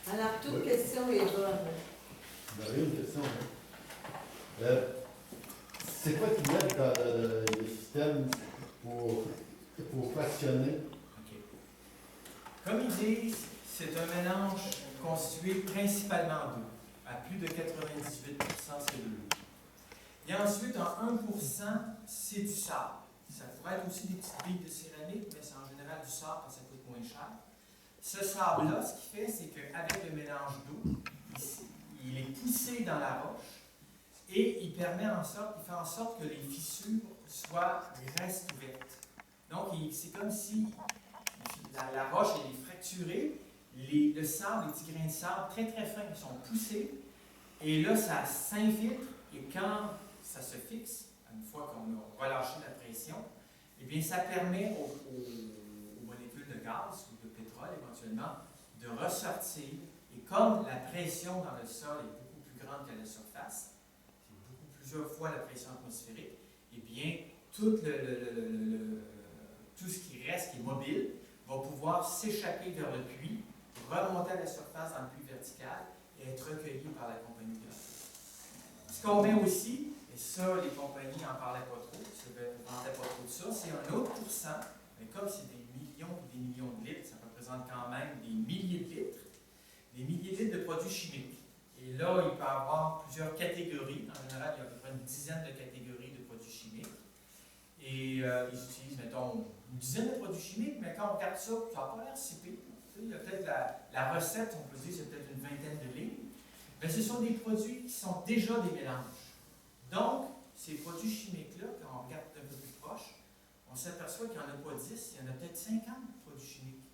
Alors, toute question est bonne. Vous avez une question, hein? C'est quoi qu'il y a dans le système pour fractionner? OK. Comme ils disent, c'est un mélange constitué principalement d'eau. À plus de 98%, c'est de l'eau. Et ensuite, en 1%, c'est du sable. Ça pourrait être aussi des petites billes de céramique, mais c'est en général du sable parce que ça coûte moins cher. Ce sable-là, ce qu'il fait, c'est qu'avec le mélange d'eau, il est poussé dans la roche et il fait en sorte que les fissures restent ouvertes. Donc, c'est comme si la roche elle est fracturée, le sable, les petits grains de sable très très fins sont poussés et là, ça s'infiltre et quand ça se fixe, une fois qu'on a relâché la pression, eh bien, ça permet aux molécules de gaz ou de pétrole éventuellement de ressortir. Et comme la pression dans le sol est beaucoup plus grande qu'à la surface, c'est plusieurs fois la pression atmosphérique, eh bien, tout ce qui reste, qui est mobile, va pouvoir s'échapper vers le puits, remonter à la surface dans le puits vertical et être recueilli par la compagnie de gaz. Ce qu'on met aussi, et ça, les compagnies n'en parlaient pas trop, ne vendaient pas trop de ça, c'est un autre pourcent, mais comme c'est des millions de litres, ça représente quand même des milliers de litres de produits chimiques. Et là, il peut y avoir plusieurs catégories. En général, il y a à peu près une dizaine de catégories de produits chimiques. Et ils utilisent, mettons, une dizaine de produits chimiques, mais quand on regarde ça, ça n'a pas l'air si pire. Il y a peut-être la recette, on peut dire, c'est peut-être une vingtaine de lignes. Mais ce sont des produits qui sont déjà des mélanges. Donc, ces produits chimiques-là, quand on regarde un peu plus proche, on s'aperçoit qu'il n'y en a pas 10, il y en a peut-être 50 produits chimiques.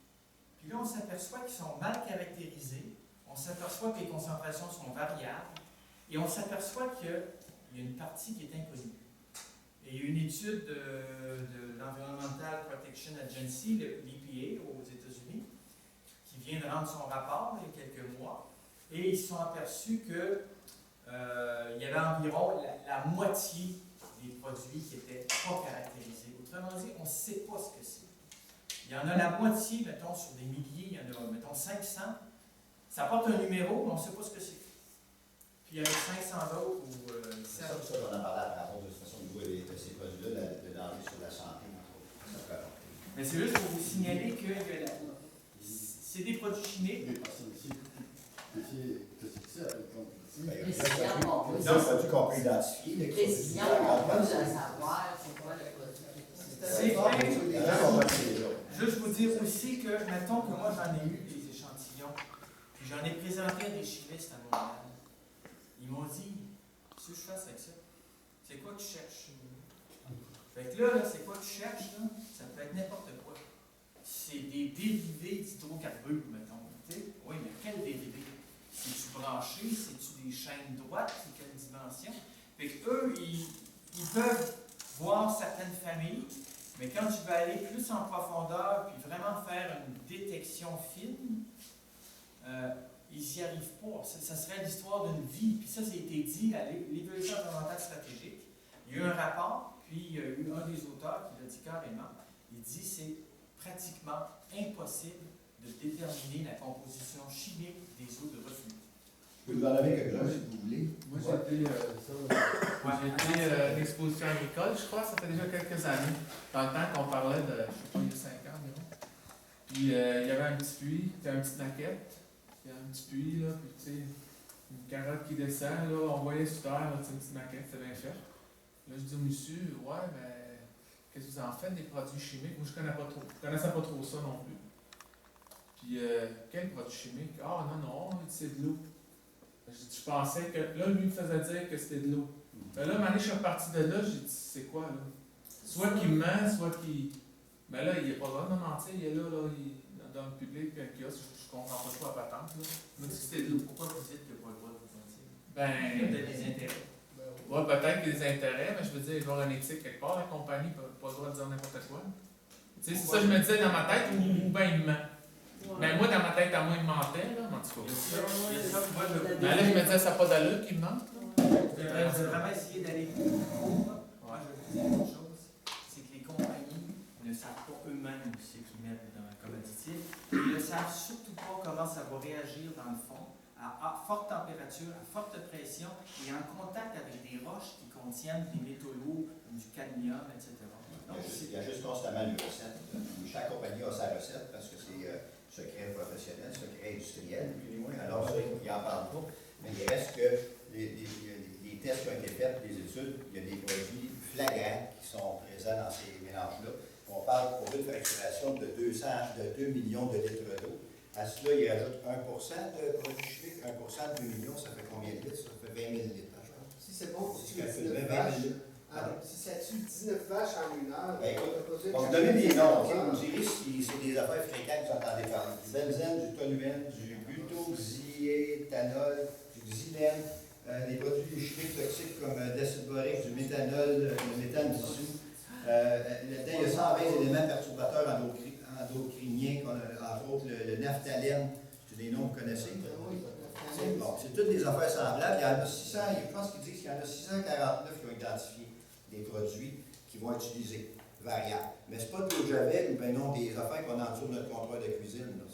Puis là, on s'aperçoit qu'ils sont mal caractérisés, on s'aperçoit que les concentrations sont variables, et on s'aperçoit qu'il y a une partie qui est inconnue. Et il y a une étude de l'Environmental Protection Agency, l'EPA aux États-Unis, qui vient de rendre son rapport il y a quelques mois, et ils se sont aperçus que il y avait environ la moitié des produits qui n'étaient pas caractérisés. Autrement dit, on ne sait pas ce que c'est. Il y en a la moitié, mettons, sur des milliers, il y en a, mettons, 500. Ça porte un numéro, mais on ne sait pas ce que c'est. Puis il y en a 500 autres où c'est ça qu'on a parlé à rapport de toute façon de ces produits-là, de danger sur la santé, ça peut apporter. Mais c'est juste pour vous signaler que c'est des produits chimiques. Donc, produits qu'on peut identifier. Précision, on peut savoir c'est quoi le produit. Juste vous dire aussi que, mettons que moi j'en ai eu des échantillons, puis j'en ai présenté à des chimistes à Montréal. Ils m'ont dit, qu'est-ce que je fasse avec ça? C'est quoi que tu cherches? Fait que là, c'est quoi que tu cherches? Là? Ça peut être n'importe quoi. C'est des dérivés d'hydrocarbures, mettons. T'sais? Oui, mais quels dérivés? C'est-tu branché? C'est-tu des chaînes droites? C'est quelle dimension? Fait qu'eux, ils peuvent voir certaines familles, mais quand tu vas aller plus en profondeur, puis vraiment faire une détection fine, ils n'y arrivent pas. Ça serait l'histoire d'une vie. Puis ça a été dit à l'évaluation environnementale stratégique. Il y a eu un rapport, puis il y a eu un des auteurs qui l'a dit carrément. Il dit que c'est pratiquement impossible de déterminer la composition chimique des eaux de reflux. Vous pouvez en avez quelques-uns si vous voulez. Moi, j'ai été à l'exposition agricole, je crois, ça fait déjà quelques années. Dans le temps qu'on parlait de, je sais pas, il y a 5 ans environ. Puis il y avait un petit puits, c'était une petite maquette. Il y a un petit puits, là, puis tu sais, une carotte qui descend, là, on voyait sur terre, là, une petite maquette, c'était bien fait. Là, je dis au monsieur, ouais, mais qu'est-ce que vous en faites des produits chimiques? Moi, je connaissais pas trop ça non plus. Puis, quel produit chimique? Ah, non, c'est de l'eau. Je pensais que, là, lui me faisait dire que c'était de l'eau. Mais là, je suis reparti de là, j'ai dit, c'est quoi, là? Soit qu'il ment, soit qu'il. Mais là, il n'est pas le droit de me mentir, il est là, dans le public, puis un kiosque, je comprends pas trop la patente, là. Il m'a dit que c'était de l'eau. Pourquoi vous dites qu'il n'y a pas le droit de vous mentir? Ben. Il y a peut-être des intérêts. Ouais, peut-être qu'il y a des intérêts, mais je veux dire, il doit y avoir une éthique quelque part, la compagnie n'a pas le droit de dire n'importe quoi. Tu sais, c'est ça que je me disais dans ma tête, ou bien il ment. Mais moi, dans ma tête, à moi, il mentait, là, en tout cas. Mais là, je me disais, ça n'a pas d'allure qu'il mente, là. Vous devez vraiment essayer d'aller plus haut. Moi, je vais vous dire une chose, c'est que les compagnies ne savent pas eux-mêmes ce qu'ils mettent comme additif. Ils ne savent surtout pas comment ça va réagir dans le fond, à forte température, à forte pression et en contact avec des roches qui contiennent des métaux lourds, comme du cadmium, etc. Donc, Il y a juste constamment une recette. Chaque compagnie a sa recette parce que c'est secret professionnel, secret industriel, plus ou moins. Alors, ça, ils n'en parlent pas. Mais il reste que les tests qui ont été faits, les études, il y a des produits flagrants qui sont présents dans ces mélanges-là. On parle pour une fracturation de 2 millions de litres d'eau. À cela, il rajoute 1 de produits chimiques. 1 de 2 millions, ça fait combien de litres? Ça fait 20 000 litres. Si c'est bon, C'est si ce c'est qu'elle fait, 19 20 000 vaches. litres. Si ça tue 19 vaches en une heure, Ben, on peut produire On vous donne des noms, ok? Vous direz si c'est des affaires fréquentes que vous entendez parler. Du benzène, du toluène, du butoxyéthanol, du xylène, des produits chimiques toxiques comme l'acide borique, du méthanol, le méthane dissous. Là-dedans, il y a 120 éléments perturbateurs endocriniens, entre autres le naphthalène, c'est des noms que vous connaissez. Bon, c'est toutes des affaires semblables. Il y en a 600, je pense qu'ils disent qu'il y en a 649 qui ont identifié des produits qui vont être utilisés, variables. Mais ce n'est pas de l'eau de javel ou bien non des affaires qu'on a en dessous de notre comptoir de cuisine. Là,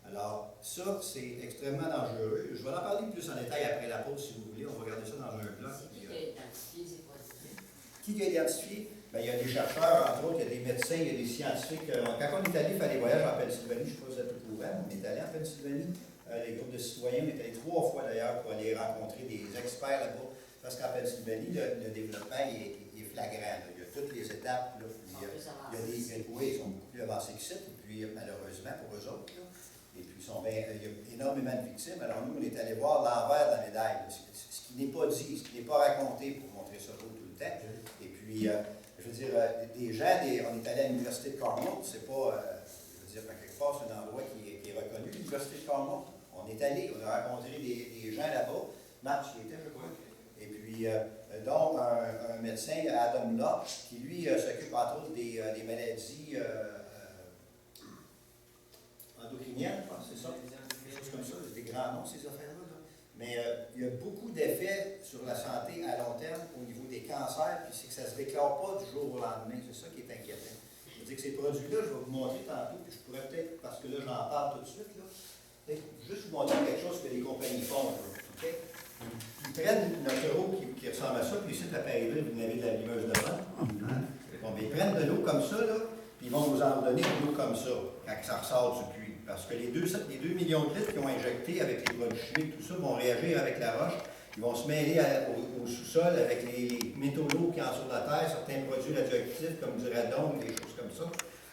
alors, ça, c'est extrêmement dangereux. Je vais en parler plus en détail après la pause, si vous voulez. On va regarder ça dans un bloc. Qui a identifié ces produits? Qui a identifié? Bien, il y a des chercheurs, entre autres, il y a des médecins, il y a des scientifiques. Quand on est allé faire des voyages en Pennsylvanie, je ne sais pas si vous êtes au courant, on est allé en Pennsylvanie. Les groupes de citoyens, on est allé 3 fois d'ailleurs pour aller rencontrer des experts là-bas. Parce qu'en Pennsylvanie, le développement est flagrant. Là. Il y a toutes les étapes. Là. Oui, ils sont beaucoup plus avancés que ça. Et puis, malheureusement, pour eux autres, là, et puis il y a énormément de victimes. Alors, nous, on est allé voir l'envers de la médaille. Ce qui n'est pas dit, ce qui n'est pas raconté pour montrer ça tout le temps. Et puis, je veux dire, des gens, on est allé à l'Université de Cornell. C'est pas, je veux dire, quelque part, c'est un endroit qui est reconnu, l'Université de Cornell. On est allé, on a rencontré des gens là-bas. Marc, tu y étais, je crois. Et puis, donc, un médecin, Adam Locke, qui lui s'occupe entre autres des maladies endocriniennes, je pense, c'est ça. Des choses comme ça, c'est des grands noms, ces affaires-là. Là. Mais il y a beaucoup d'effets sur la santé à long terme au niveau des cancers, puis c'est que ça ne se déclare pas du jour au lendemain. C'est ça qui est inquiétant. Je veux dire que ces produits-là, je vais vous montrer tantôt, puis je pourrais peut-être, parce que là, j'en parle tout de suite, là, juste vous montrer quelque chose que les compagnies font. Okay? Ils prennent notre eau qui ressemble à ça, puis ici, à Paris-Ville, vous n'avez de la limeuse de vin. Bon, mais ils prennent de l'eau comme ça, là, puis ils vont vous en donner de l'eau comme ça, quand ça ressort du puits. Parce que les 2 millions de litres qu'ils ont injectés avec les produits chimiques, tout ça, vont réagir avec la roche. Ils vont se mêler au sous-sol avec les métaux lourds qui en sont de la terre, certains produits radioactifs comme du radon ou des choses comme ça.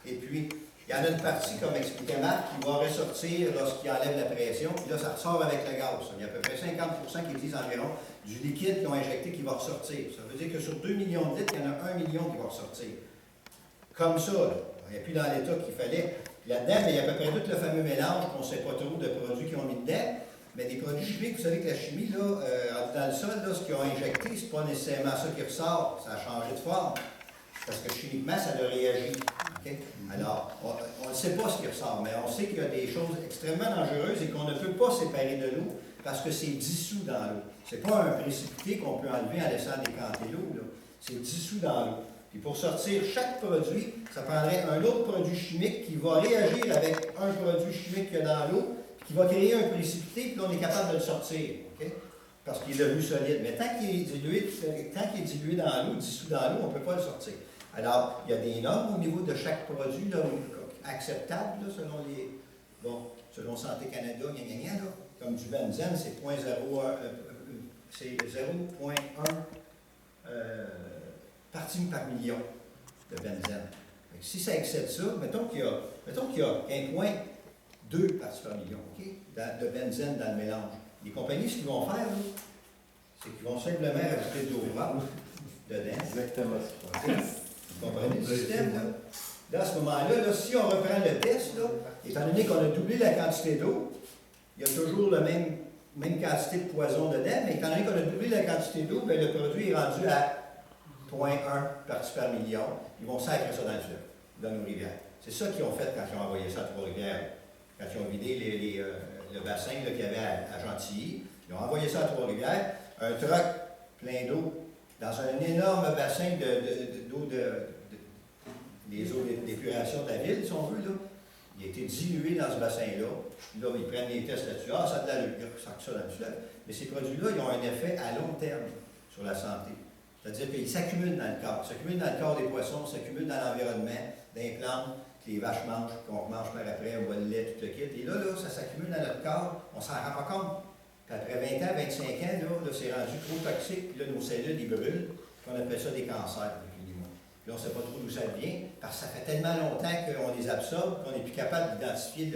Et puis, il y en a une partie, comme expliquait Marc, qui va ressortir lorsqu'il enlève la pression, puis là, ça ressort avec le gaz. Il y a à peu près 50% qui disent environ du liquide qu'ils ont injecté qui va ressortir. Ça veut dire que sur 2 millions de litres, il y en a 1 million qui va ressortir. Comme ça, là. Il n'y a plus dans l'état qu'il fallait. Là-dedans, il y a à peu près tout le fameux mélange qu'on ne sait pas trop de produits qu'ils ont mis dedans. Mais des produits chimiques, vous savez que la chimie, là, dans le sol, là, ce qu'ils ont injecté, ce n'est pas nécessairement ça qui ressort. Ça a changé de forme. Parce que chimiquement, ça a réagi. Okay? Alors, on ne sait pas ce qui ressort, mais on sait qu'il y a des choses extrêmement dangereuses et qu'on ne peut pas séparer de l'eau parce que c'est dissous dans l'eau. Ce n'est pas un précipité qu'on peut enlever en laissant décanter l'eau. C'est dissous dans l'eau. Puis pour sortir chaque produit, ça prendrait un autre produit chimique qui va réagir avec un produit chimique qu'il y a dans l'eau, qui va créer un précipité, puis là, on est capable de le sortir. Okay? Parce qu'il est devenu solide. Mais tant qu'il est dilué dans l'eau, dissous dans l'eau, on ne peut pas le sortir. Alors, il y a des normes au niveau de chaque produit là, acceptables, là, selon Santé Canada, là, comme du benzène, c'est 0.01, c'est 0.1 partie par million de benzène. Si ça excède ça, mettons qu'il y a 1.2 parties par million, okay, de benzène dans le mélange. Les compagnies, ce qu'ils vont faire, c'est qu'ils vont simplement rajouter de l'eau froide dedans. Exactement. Vous comprenez le système, là? Là, à ce moment-là, si on reprend le test, là, étant donné qu'on a doublé la quantité d'eau, il y a toujours la même quantité de poison dedans, mais étant donné qu'on a doublé la quantité d'eau, bien, le produit est rendu à 0.1 parties par million. Ils vont sacrer ça dans le fleuve, dans nos rivières. C'est ça qu'ils ont fait quand ils ont envoyé ça à Trois-Rivières. Quand ils ont vidé le bassin qu'il y avait à Gentilly, ils ont envoyé ça à Trois-Rivières, un truck plein d'eau, dans un énorme bassin d'eau les eaux d'épuration de la ville, si on veut, là, il a été dilué dans ce bassin-là. Puis là, ils prennent les tests là-dessus. Ah, ça a de l'allure, ils ressortent ça dans le fleuve. Mais ces produits-là, ils ont un effet à long terme sur la santé. C'est-à-dire qu'ils s'accumulent dans le corps. Ils s'accumulent dans le corps des poissons, s'accumulent dans l'environnement, dans les plantes que les vaches mangent, qu'on mange par après, on boit le lait, tout le kit. Et là, ça s'accumule dans notre corps, on s'en rend pas compte. Puis après 20 ans, 25 ans, là c'est rendu trop toxique, puis là, nos cellules, ils brûlent, puis on appelle ça des cancers depuis des mois. Puis là, on ne sait pas trop d'où ça vient, parce que ça fait tellement longtemps qu'on les absorbe qu'on n'est plus capable d'identifier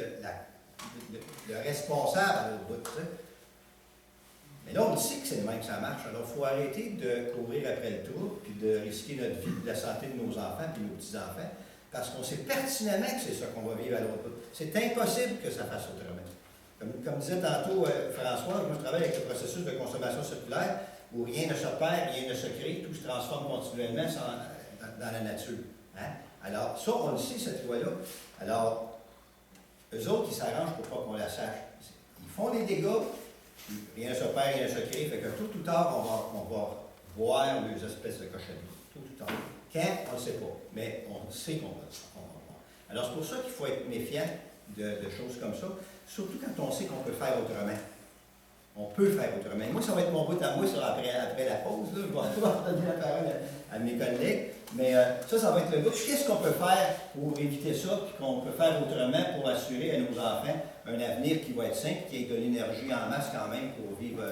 le responsable au bout de ça. Mais là, on sait que c'est le même que ça marche. Alors, il faut arrêter de courir après le trou, puis de risquer notre vie, la santé de nos enfants, puis nos petits-enfants, parce qu'on sait pertinemment que c'est ça qu'on va vivre à l'autre bout. C'est impossible que ça fasse autrement. Comme disait tantôt François, moi je travaille avec le processus de consommation circulaire où rien ne se perd, rien ne se crée, tout se transforme continuellement dans la nature. Hein? Alors, ça, on le sait, cette loi-là. Alors, eux autres, ils s'arrangent pour pas qu'on la sache. Ils font des dégâts, rien ne se perd, rien ne se crée, fait que tôt ou tard, on va voir les espèces de cochonneries. Tôt ou tard. Quand, on ne sait pas, mais on sait qu'on va voir. Alors, c'est pour ça qu'il faut être méfiant de choses comme ça. Surtout quand on sait qu'on peut faire autrement. On peut faire autrement. Moi, ça va être mon bout à moi après la pause. Là. Je vais donner la parole à mes collègues. Mais ça va être le bout. Qu'est-ce qu'on peut faire pour éviter ça, puis qu'on peut faire autrement pour assurer à nos enfants un avenir qui va être sain, qui ait de l'énergie en masse quand même pour vivre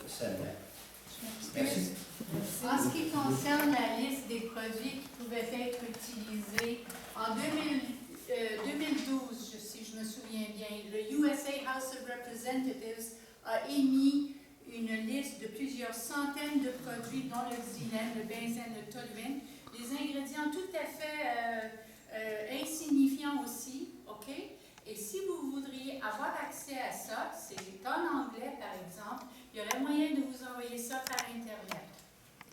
sainement. Merci. En ce qui concerne la liste des produits qui pouvaient être utilisés, en 2012, si je me souviens bien, le USA House of Representatives a émis une liste de plusieurs centaines de produits, dont le xylène, le benzène, le toluène, des ingrédients tout à fait insignifiants aussi, OK? Et si vous voudriez avoir accès à ça, c'est en anglais par exemple, il y aurait moyen de vous envoyer ça par Internet.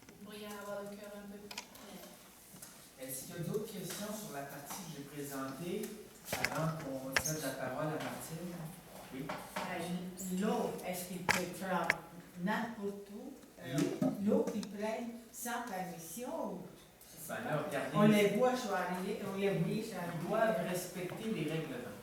Vous pourriez avoir le cœur un peu plus clair. Est-ce qu'il y a d'autres questions sur la partie que j'ai présentée avant qu'on cède la parole à Martine? Oui. L'eau, est-ce qu'il peut prendre n'importe où? L'eau qu'ils prennent sans permission? Ben là, regardez, On les voit charrier, on les voit ils charrier. doivent respecter les règlements.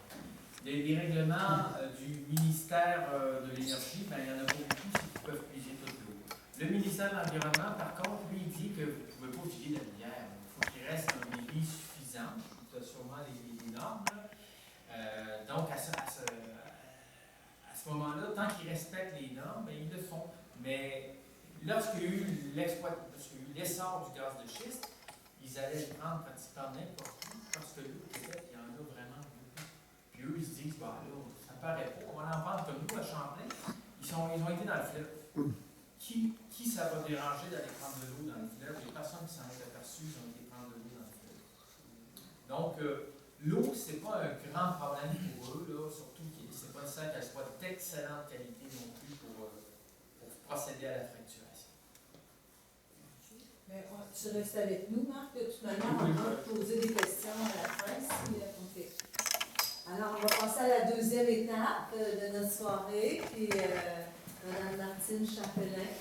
Les règlements du ministère de l'Énergie, ben, il y en a pas beaucoup qui peuvent puiser toute l'eau. Le ministère de l'Environnement, par contre, lui, il dit que vous ne pouvez pas utiliser la lumière. Il faut qu'il reste un débit suffisant. Tu as sûrement les normes. Donc, à ce moment-là, tant qu'ils respectent les normes, ben, ils le font. Mais lorsqu'il y a eu l'essor du gaz de schiste, ils allaient le prendre pratiquement n'importe où, parce que l'eau, peut-être, il y en a vraiment beaucoup. Puis eux, ils se disent, bah là, ça ne paraît pas, on va en vendre comme nous à Champlain. Ils ont été dans le fleuve. Qui ça va déranger d'aller prendre de l'eau dans le fleuve? Les personnes qui s'en sont aperçues, ils ont été prendre de l'eau dans le fleuve. Donc, l'eau, c'est pas un grand problème pour eux, là, surtout que c'est pas nécessaire qu'elle soit d'excellente qualité non plus pour procéder à la fracturation. Mais tu restes avec nous, Marc. De toute manière, on va te poser des questions à la fin. Alors, on va passer à la deuxième étape de notre soirée. Puis, Mme Martine Chapelain